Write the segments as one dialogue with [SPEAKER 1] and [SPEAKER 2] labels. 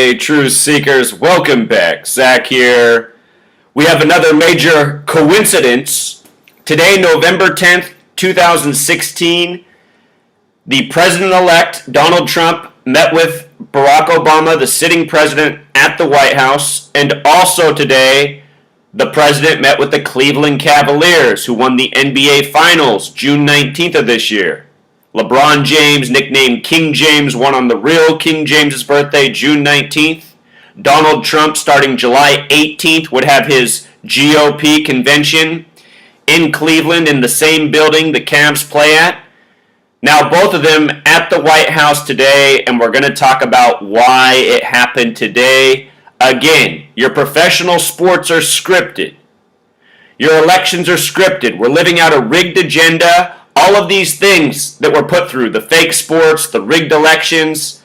[SPEAKER 1] Hey, truth seekers, welcome back. Zach here. We have another major coincidence. Today, November 10th, 2016, the president-elect, Donald Trump, met with Barack Obama, the sitting president, at the White House. And also today, the president met with the Cleveland Cavaliers, who won the NBA Finals June 19th of this year. LeBron James, nicknamed King James, won on the real King James's birthday, June 19th. Donald Trump, starting July 18th, would have his GOP convention in Cleveland in the same building the Cavs play at. Now, both of them at the White House today, and we're going to talk about why it happened today. Again, your professional sports are scripted. Your elections are scripted. We're living out a rigged agenda. All of these things that were put through, the fake sports, the rigged elections,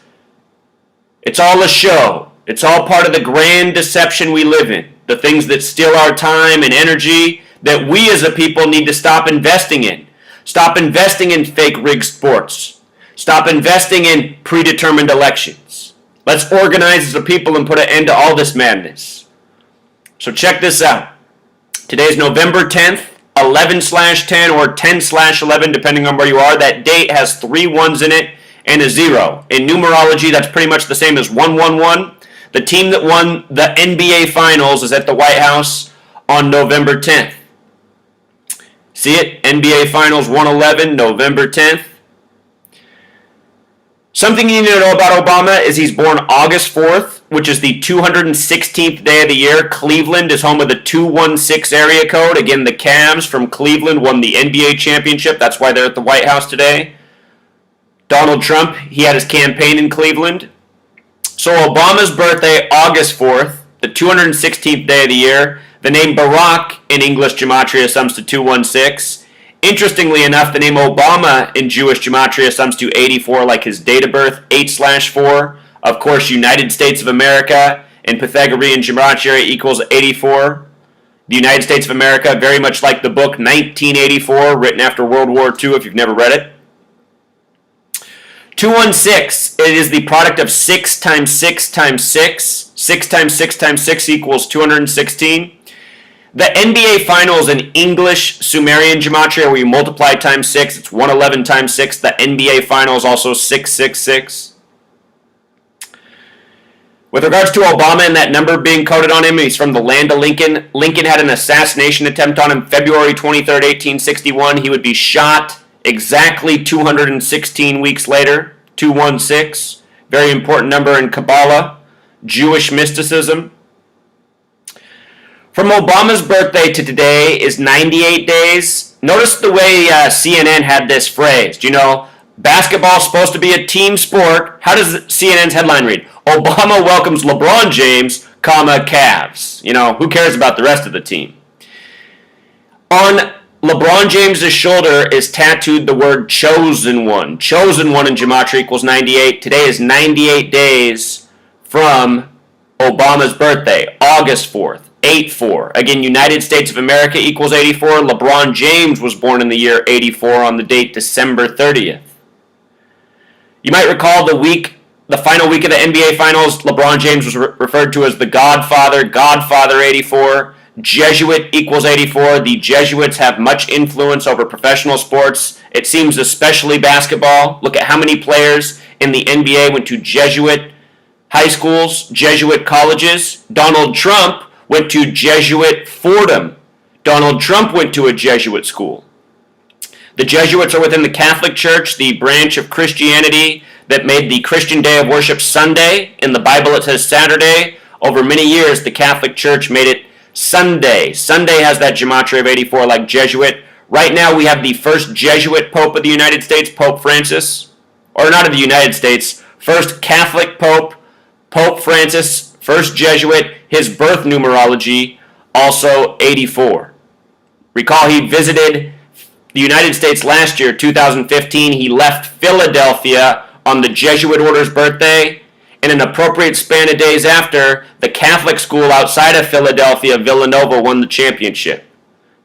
[SPEAKER 1] it's all a show. It's all part of the grand deception we live in. The things that steal our time and energy that we as a people need to stop investing in. Stop investing in fake rigged sports. Stop investing in predetermined elections. Let's organize as a people and put an end to all this madness. So check this out. Today's November 10th. 11/10 or 10/11, depending on where you are. That date has 3 ones in it and a 0. In numerology, that's pretty much the same as 111. The team that won the NBA Finals is at the White House on November 10th. See it? NBA Finals 111, November 10th. Something you need to know about Obama is he's born August 4th, which is the 216th day of the year. Cleveland is home of the 216 area code. Again, the Cavs from Cleveland won the NBA championship. That's why they're at the White House today. Donald Trump, he had his campaign in Cleveland. So Obama's birthday, August 4th, the 216th day of the year. The name Barack in English gematria sums to 216. Interestingly enough, the name Obama in Jewish gematria sums to 84, like his date of birth, 8/4. Of course, United States of America in Pythagorean gematria equals 84. The United States of America, very much like the book 1984, written after World War II, if you've never read it. 216, it is the product of 6 times 6 times 6. 6 times 6 times 6 equals 216. The NBA Finals in English Sumerian gematria, where you multiply times 6, it's 111 times 6. The NBA Finals also 666. With regards to Obama and that number being coded on him, he's from the land of Lincoln. Lincoln had an assassination attempt on him February 23rd, 1861. He would be shot exactly 216 weeks later, 216. Very important number in Kabbalah, Jewish mysticism. From Obama's birthday to today is 98 days. Notice the way CNN had this phrased. You know, basketball's supposed to be a team sport. How does CNN's headline read? Obama welcomes LeBron James, Cavs. You know, who cares about the rest of the team? On LeBron James' shoulder is tattooed the word chosen one. Chosen one in gematria equals 98. Today is 98 days from Obama's birthday, August 4th. 8-4. Again, United States of America equals 84. LeBron James was born in the year 84 on the date December 30th. You might recall the final week of the NBA Finals, LeBron James was referred to as the Godfather, Godfather 84. Jesuit equals 84. The Jesuits have much influence over professional sports. It seems especially basketball. Look at how many players in the NBA went to Jesuit high schools, Jesuit colleges. Donald Trump went to Jesuit Fordham. Donald Trump went to a Jesuit school. The Jesuits are within the Catholic Church, the branch of Christianity that made the Christian day of worship Sunday. In the Bible it says Saturday. Over many years, the Catholic Church made it Sunday. Sunday has that gematria of 84 like Jesuit. Right now we have the first Jesuit Pope of the United States, Pope Francis. Or not of the United States. First Catholic Pope, Pope Francis. First Jesuit, his birth numerology, also 84. Recall he visited the United States last year, 2015. He left Philadelphia on the Jesuit order's birthday. In an appropriate span of days after, the Catholic school outside of Philadelphia, Villanova, won the championship.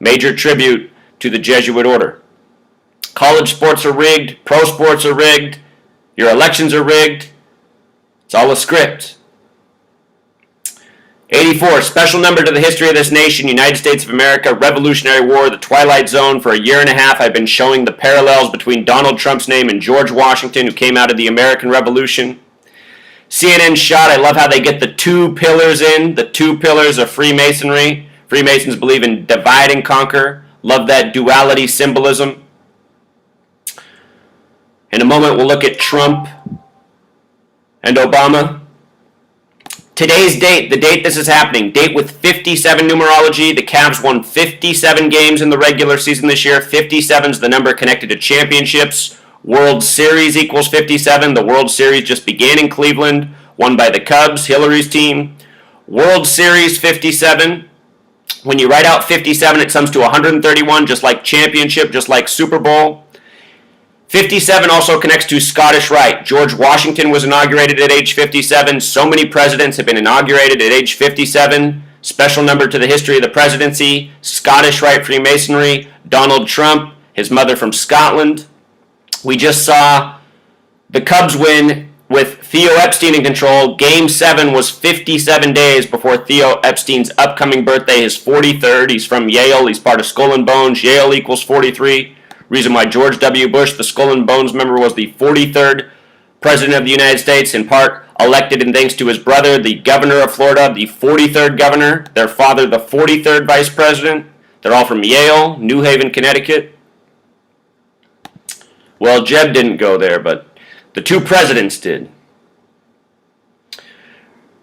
[SPEAKER 1] Major tribute to the Jesuit order. College sports are rigged. Pro sports are rigged. Your elections are rigged. It's all a script. 84, special number to the history of this nation, United States of America, Revolutionary War, the Twilight Zone. For a year and a half, I've been showing the parallels between Donald Trump's name and George Washington, who came out of the American Revolution. CNN shot, I love how they get the two pillars in, the two pillars of Freemasonry. Freemasons believe in divide and conquer. Love that duality symbolism. In a moment, we'll look at Trump and Obama. Today's date, the date this is happening, date with 57 numerology. The Cavs won 57 games in the regular season this year. 57 is the number connected to championships. World Series equals 57. The World Series just began in Cleveland, won by the Cubs, Hillary's team. World Series 57. When you write out 57, it sums to 131, just like championship, just like Super Bowl. 57 also connects to Scottish Rite. George Washington was inaugurated at age 57. So many presidents have been inaugurated at age 57. Special number to the history of the presidency. Scottish Rite Freemasonry. Donald Trump, his mother from Scotland. We just saw the Cubs win with Theo Epstein in control. Game 7 was 57 days before Theo Epstein's upcoming birthday, his 43rd. He's from Yale. He's part of Skull and Bones. Yale equals 43. Reason why George W. Bush, the Skull and Bones member, was the 43rd president of the United States, in part elected in thanks to his brother, the governor of Florida, the 43rd governor, their father, the 43rd vice president. They're all from Yale, New Haven, Connecticut. Well, Jeb didn't go there, but the two presidents did.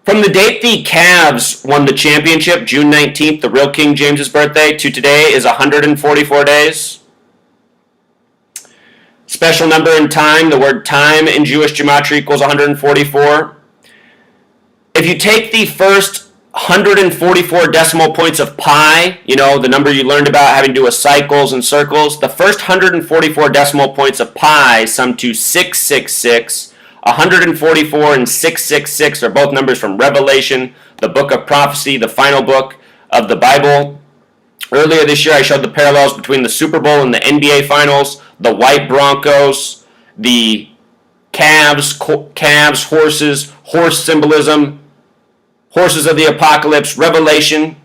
[SPEAKER 1] From the date the Cavs won the championship, June 19th, the real King James's birthday, to today is 144 days. Special number in time, the word time in Jewish gematria equals 144. If you take the first 144 decimal points of pi, you know, the number you learned about having to do with cycles and circles, the first 144 decimal points of pi sum to 666. 144 and 666 are both numbers from Revelation, the book of prophecy, the final book of the Bible. Earlier this year, I showed the parallels between the Super Bowl and the NBA Finals, the white Broncos, the calves, horses, horse symbolism, horses of the apocalypse, Revelation.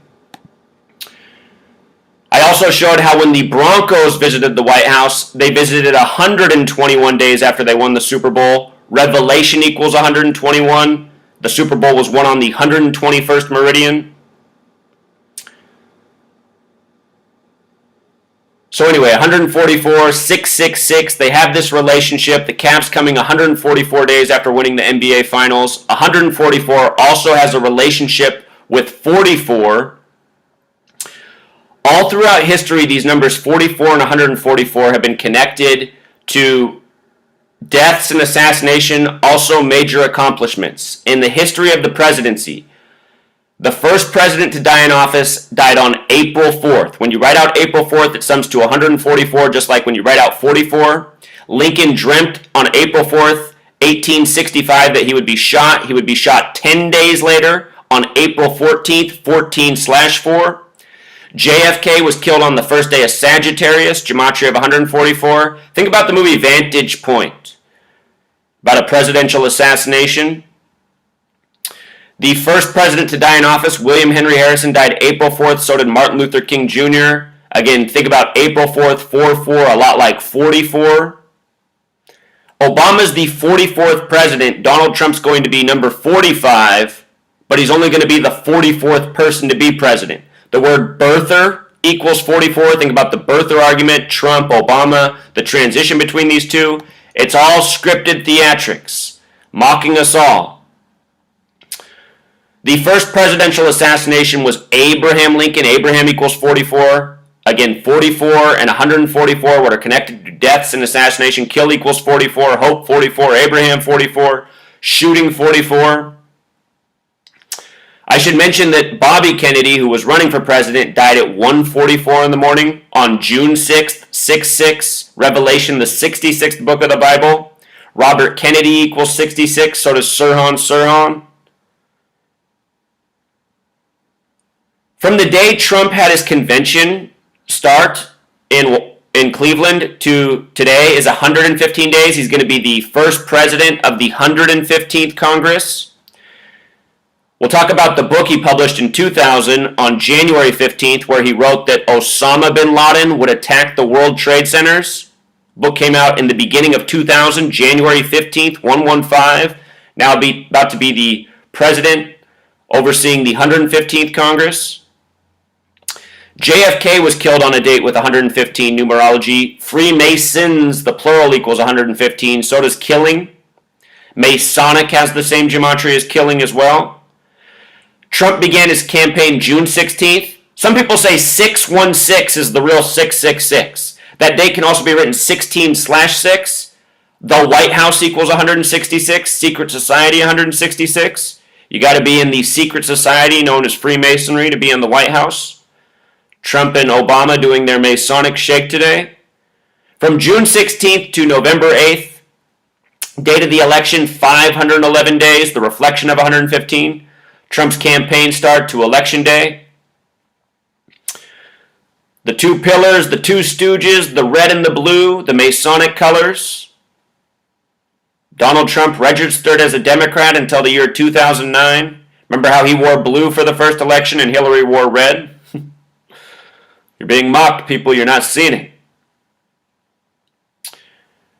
[SPEAKER 1] I also showed how when the Broncos visited the White House, they visited 121 days after they won the Super Bowl. Revelation equals 121. The Super Bowl was won on the 121st meridian. So anyway, 144, 666, they have this relationship. The Cavs coming 144 days after winning the NBA Finals. 144 also has a relationship with 44. All throughout history, these numbers 44 and 144 have been connected to deaths and assassination, also major accomplishments. In the history of the presidency, the first president to die in office died on April 4th. When you write out April 4th, it sums to 144, just like when you write out 44. Lincoln dreamt on April 4th, 1865, that he would be shot. He would be shot 10 days later on April 14th, 14/4. JFK was killed on the first day of Sagittarius, gematria of 144. Think about the movie Vantage Point, about a presidential assassination. The first president to die in office, William Henry Harrison, died April 4th. So did Martin Luther King Jr. Again, think about April 4th, 4/4, a lot like 44. Obama's the 44th president. Donald Trump's going to be number 45, but he's only going to be the 44th person to be president. The word birther equals 44. Think about the birther argument, Trump, Obama, the transition between these two. It's all scripted theatrics, mocking us all. The first presidential assassination was Abraham Lincoln. Abraham equals 44. Again, 44 and 144, what are connected to deaths and assassination. Kill equals 44. Hope 44. Abraham 44. Shooting 44. I should mention that Bobby Kennedy, who was running for president, died at 1:44 in the morning on June 6th, 6/6. Revelation, the 66th book of the Bible. Robert Kennedy equals 66. So does Sirhan. From the day Trump had his convention start in Cleveland to today is 115 days. He's going to be the first president of the 115th Congress. We'll talk about the book he published in 2000 on January 15th, where he wrote that Osama bin Laden would attack the World Trade Centers. The book came out in the beginning of 2000, January 15th, 115. Now about to be the president overseeing the 115th Congress. JFK was killed on a date with 115 numerology. Freemasons, the plural, equals 115. So does killing. Masonic has the same gematria as killing as well. Trump began his campaign June 16th. Some people say 616 is the real 666. That date can also be written 16/6. The White House equals 166. Secret Society 166. You got to be in the secret society known as Freemasonry to be in the White House. Trump and Obama doing their Masonic shake today. From June 16th to November 8th, date of the election, 511 days, the reflection of 115. Trump's campaign start to Election Day. The two pillars, the two stooges, the red and the blue, the Masonic colors. Donald Trump registered as a Democrat until the year 2009. Remember how he wore blue for the first election and Hillary wore red? You're being mocked, people. You're not seeing it.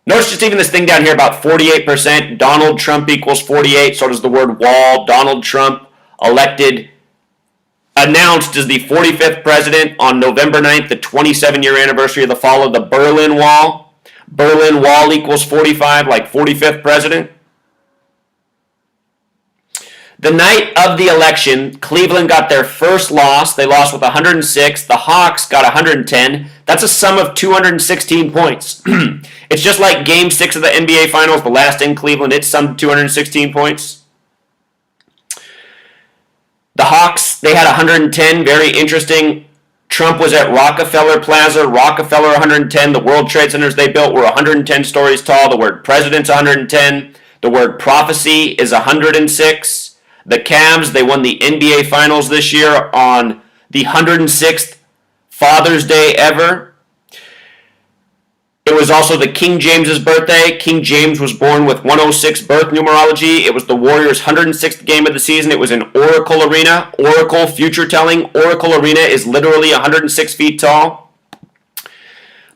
[SPEAKER 1] Notice just even this thing down here about 48%. Donald Trump equals 48. So does the word wall. Donald Trump announced as the 45th president on November 9th, the 27-year anniversary of the fall of the Berlin Wall. Berlin Wall equals 45, like 45th president. The night of the election, Cleveland got their first loss. They lost with 106. The Hawks got 110. That's a sum of 216 points. It's just like Game 6 of the NBA Finals, the last in Cleveland. It summed 216 points. The Hawks, they had 110. Very interesting. Trump was at Rockefeller Plaza. Rockefeller 110. The World Trade Centers they built were 110 stories tall. The word president's 110. The word prophecy is 106. The Cavs, they won the NBA Finals this year on the 106th Father's Day ever. It was also the King James's birthday. King James was born with 106 birth numerology. It was the Warriors' 106th game of the season. It was in Oracle Arena. Oracle, future telling. Oracle Arena is literally 106 feet tall.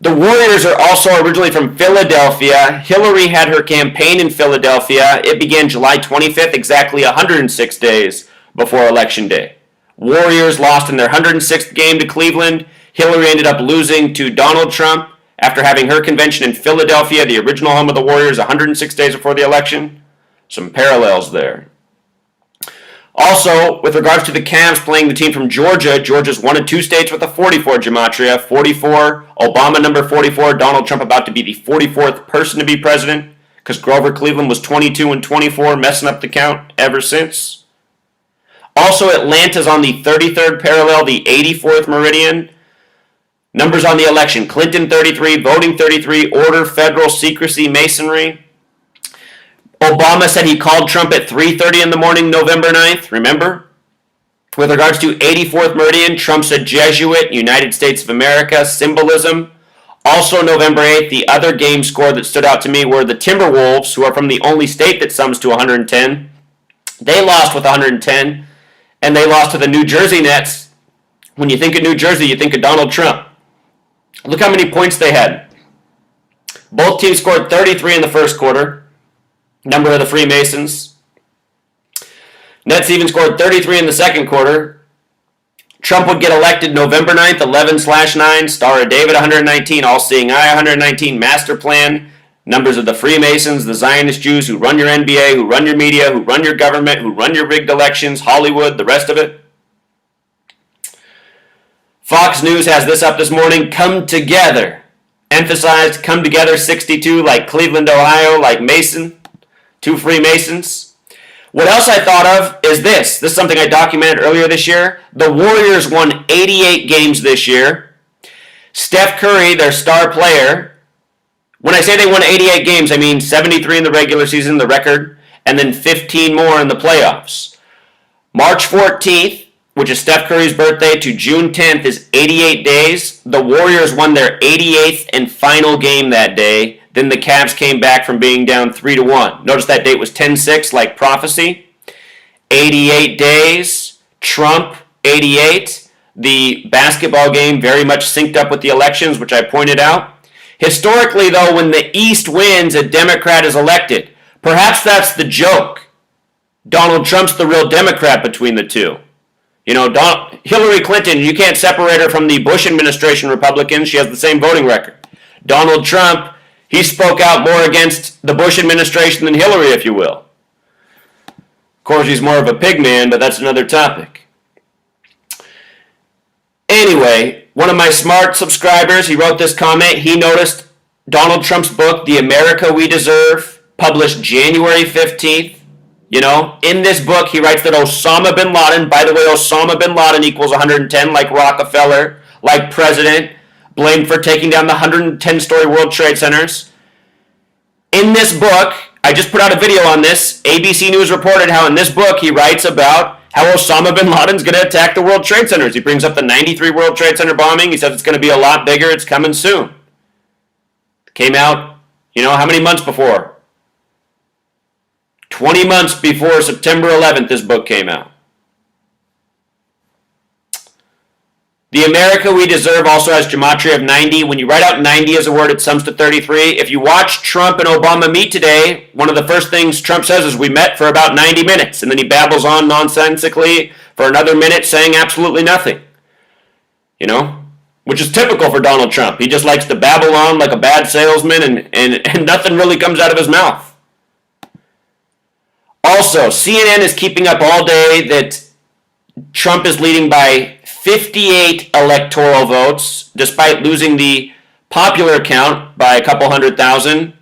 [SPEAKER 1] The Warriors are also originally from Philadelphia. Hillary had her campaign in Philadelphia. It began July 25th, exactly 106 days before Election Day. Warriors lost in their 106th game to Cleveland. Hillary ended up losing to Donald Trump after having her convention in Philadelphia, the original home of the Warriors, 106 days before the election. Some parallels there. Also, with regards to the Cavs playing the team from Georgia, Georgia's one of two states with a 44 gematria. 44, Obama number 44, Donald Trump about to be the 44th person to be president, because Grover Cleveland was 22 and 24, messing up the count ever since. Also, Atlanta's on the 33rd parallel, the 84th meridian. Numbers on the election: Clinton 33, voting 33, order, federal, secrecy, masonry. Obama said he called Trump at 3:30 in the morning, November 9th, remember? With regards to 84th meridian, Trump's a Jesuit, United States of America, symbolism. Also November 8th, the other game score that stood out to me were the Timberwolves, who are from the only state that sums to 110. They lost with 110, and they lost to the New Jersey Nets. When you think of New Jersey, you think of Donald Trump. Look how many points they had. Both teams scored 33 in the first quarter. Number of the Freemasons. Nets even scored 33 in the second quarter. Trump would get elected November 9th, 11/9, Star of David 119, All-Seeing Eye 119, Master Plan, numbers of the Freemasons, the Zionist Jews who run your NBA, who run your media, who run your government, who run your rigged elections, Hollywood, the rest of it. Fox News has this up this morning: come together. Emphasized come together 62, like Cleveland, Ohio, like Mason, two Freemasons. What else I thought of is this. This is something I documented earlier this year. The Warriors won 88 games this year. Steph Curry, their star player, when I say they won 88 games, I mean 73 in the regular season, the record, and then 15 more in the playoffs. March 14th, which is Steph Curry's birthday, to June 10th is 88 days. The Warriors won their 88th and final game that day. Then the Cavs came back from being down 3-1. Notice that date was 10-6, like prophecy. 88 days, Trump 88. The basketball game very much synced up with the elections, which I pointed out. Historically, though, when the East wins, a Democrat is elected. Perhaps that's the joke. Donald Trump's the real Democrat between the two. Hillary Clinton, you can't separate her from the Bush administration Republicans. She has the same voting record. Donald Trump, he spoke out more against the Bush administration than Hillary, if you will. Of course, he's more of a pig man, but that's another topic. Anyway, one of my smart subscribers, he wrote this comment. He noticed Donald Trump's book, The America We Deserve, published January 15th. In this book, he writes that Osama bin Laden, by the way, Osama bin Laden equals 110, like Rockefeller, like President, blamed for taking down the 110-story World Trade Centers. In this book, I just put out a video on this. ABC News reported how in this book he writes about how Osama bin Laden's going to attack the World Trade Centers. He brings up the 93 World Trade Center bombing. He says it's going to be a lot bigger. It's coming soon. Came out, how many months before? 20 months before September 11th, this book came out. The America We Deserve also has gematria of 90. When you write out 90 as a word, it sums to 33. If you watch Trump and Obama meet today, one of the first things Trump says is, we met for about 90 minutes. And then he babbles on nonsensically for another minute saying absolutely nothing. Which is typical for Donald Trump. He just likes to babble on like a bad salesman and nothing really comes out of his mouth. Also, CNN is keeping up all day that Trump is leading by 58 electoral votes, despite losing the popular count by a couple 100,000.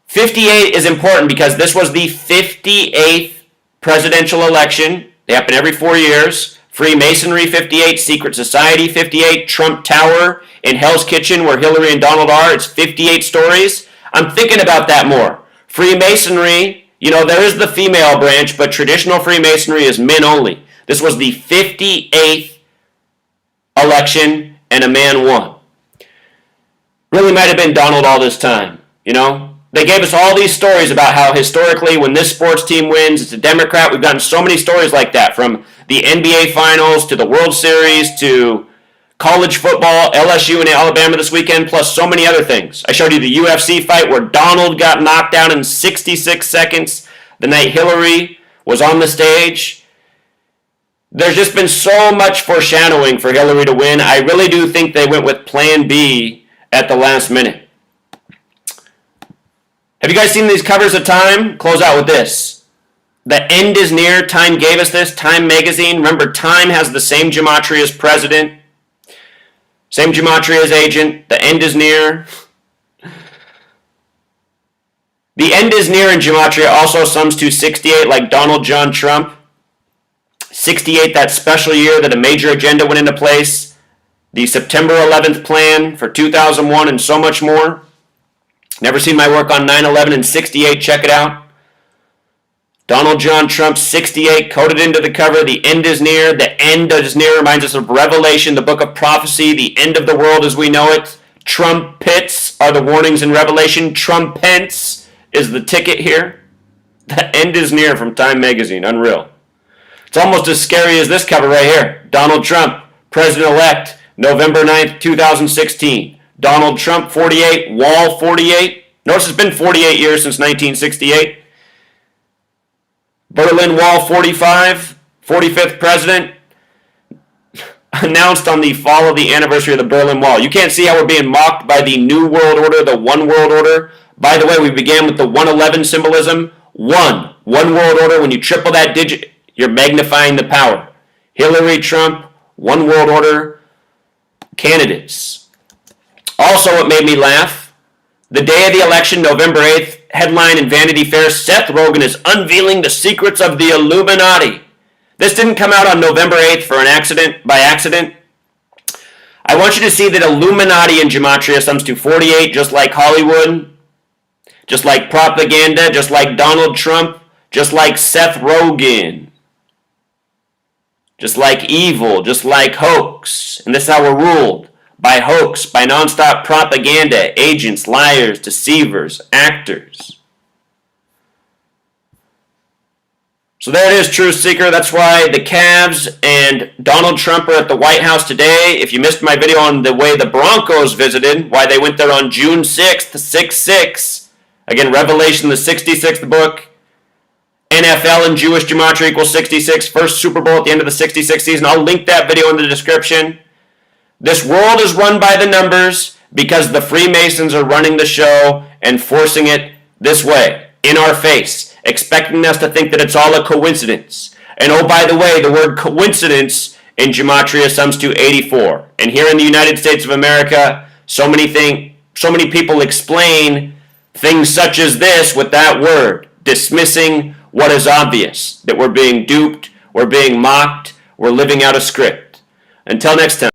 [SPEAKER 1] 58 is important because this was the 58th presidential election. They happen every 4 years. Freemasonry 58, Secret Society 58, Trump Tower in Hell's Kitchen where Hillary and Donald are. It's 58 stories. I'm thinking about that more. Freemasonry, there is the female branch, but traditional Freemasonry is men only. This was the 58th election, and a man won. Really might have been Donald all this time, They gave us all these stories about how historically when this sports team wins, it's a Democrat. We've gotten so many stories like that, from the NBA Finals to the World Series to college football, LSU and Alabama this weekend, plus so many other things. I showed you the UFC fight where Donald got knocked down in 66 seconds the night Hillary was on the stage. There's just been so much foreshadowing for Hillary to win. I really do think they went with Plan B at the last minute. Have you guys seen these covers of Time? Close out with this. The end is near. Time gave us this. Time magazine. Remember, Time has the same gematria as president. Same gematria as agent. The end is near. The end is near in gematria also sums to 68, like Donald John Trump. 68, that special year that a major agenda went into place. The September 11th plan for 2001 and so much more. Never seen my work on 9/11 and 68, check it out. Donald John Trump, 68, coded into the cover. The end is near. The end is near reminds us of Revelation, the book of prophecy, the end of the world as we know it. Trumpets are the warnings in Revelation. Trumpets is the ticket here. The end is near from Time magazine. Unreal. It's almost as scary as this cover right here. Donald Trump, President-elect, November 9th, 2016. Donald Trump, 48, Wall, 48. Notice it's been 48 years since 1968. Berlin Wall, 45, 45th president, announced on the fall of the anniversary of the Berlin Wall. You can't see how we're being mocked by the New World Order, the One World Order. By the way, we began with the 111 symbolism. One World Order. When you triple that digit, you're magnifying the power. Hillary, Trump, One World Order candidates. Also, what made me laugh, the day of the election, November 8th, headline in Vanity Fair, Seth Rogen is unveiling the secrets of the Illuminati. This didn't come out on November 8th by accident. I want you to see that Illuminati in gematria sums to 48, just like Hollywood, just like propaganda, just like Donald Trump, just like Seth Rogen. Just like evil, just like hoax. And this is how we're ruled. By hoax, by nonstop propaganda, agents, liars, deceivers, actors. So there it is, Truth Seeker. That's why the Cavs and Donald Trump are at the White House today. If you missed my video on the way the Broncos visited, why they went there on June 6th, 6-6. Again, Revelation, the 66th book. NFL and Jewish Gematria equals 66. First Super Bowl at the end of the 66 season. I'll link that video in the description. This world is run by the numbers because the Freemasons are running the show and forcing it this way, in our face, expecting us to think that it's all a coincidence. And oh, by the way, the word coincidence in Gematria sums to 84. And here in the United States of America, so many people explain things such as this with that word, dismissing what is obvious, that we're being duped, we're being mocked, we're living out a script. Until next time.